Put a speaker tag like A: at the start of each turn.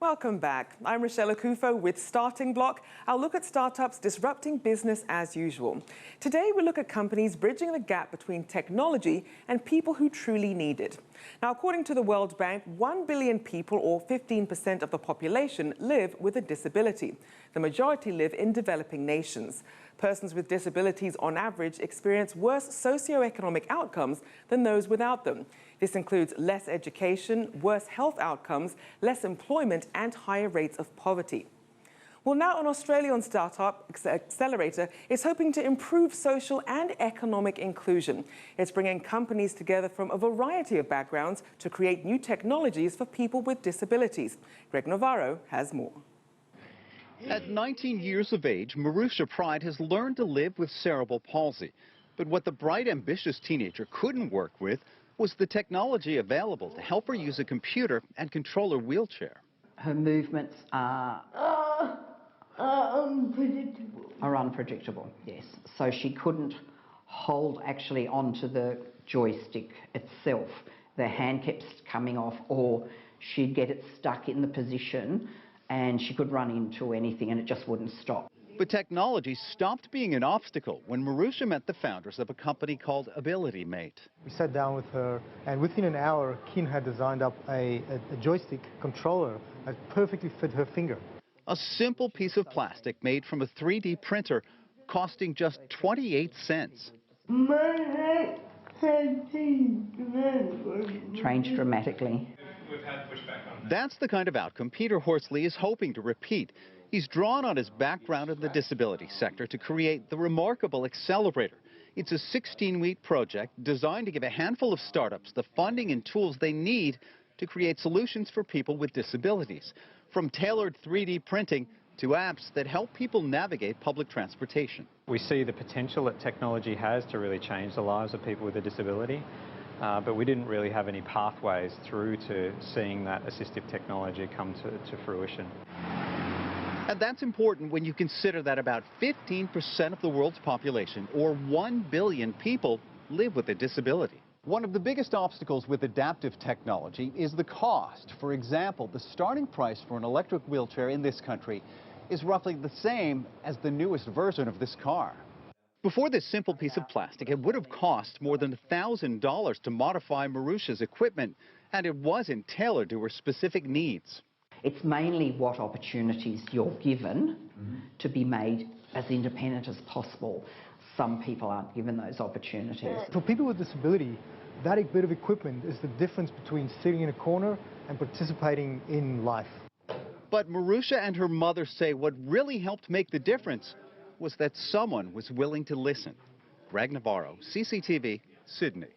A: Welcome back. I'm Rochelle Akufo with Starting Block. I'll look at startups disrupting business as usual. Today, we look at companies bridging the gap between technology and people who truly need it. Now, according to the World Bank, 1 billion people, or 15% of the population, live with a disability. The majority live in developing nations. Persons with disabilities, on average, experience worse socioeconomic outcomes than those without them. This includes less education, worse health outcomes, less employment, and higher rates of poverty. Well, now an Australian startup, Accelerator, is hoping to improve social and economic inclusion. It's bringing companies together from a variety of backgrounds to create new technologies for people with disabilities. Greg Navarro has more.
B: At 19 years of age, Marusha Pride has learned to live with cerebral palsy. But what the bright, ambitious teenager couldn't work with was the technology available to help her use a computer and control her wheelchair.
C: Her movements are unpredictable, yes. So she couldn't hold actually onto the joystick itself. The hand kept coming off, or she'd get it stuck in the position and she could run into anything and it just wouldn't stop.
B: But technology stopped being an obstacle when Marusha met the founders of a company called Ability Mate.
D: We sat down with her, and within an hour, Kin had designed up a joystick controller that perfectly fit her finger.
B: A simple piece of plastic made from a 3D printer costing just 28 cents.
C: Changed dramatically.
B: That's the kind of outcome Peter Horsley is hoping to repeat. He's drawn on his background in the disability sector to create the remarkable Accelerator. It's a 16-week project designed to give a handful of startups the funding and tools they need to create solutions for people with disabilities, from tailored 3D printing to apps that help people navigate public transportation.
E: We see the potential that technology has to really change the lives of people with a disability, but we didn't really have any pathways through to seeing that assistive technology come to fruition.
B: And that's important when you consider that about 15% of the world's population, or 1 billion people, live with a disability. One of the biggest obstacles with adaptive technology is the cost. For example, the starting price for an electric wheelchair in this country is roughly the same as the newest version of this car. Before this simple piece of plastic, it would have cost more than $1,000 to modify Marusha's equipment, and it wasn't tailored to her specific needs.
C: It's mainly what opportunities you're given to be made as independent as possible. Some people aren't given those opportunities.
D: For people with disability, that bit of equipment is the difference between sitting in a corner and participating in life.
B: But Marusha and her mother say what really helped make the difference was that someone was willing to listen. Greg Navarro, CCTV, Sydney.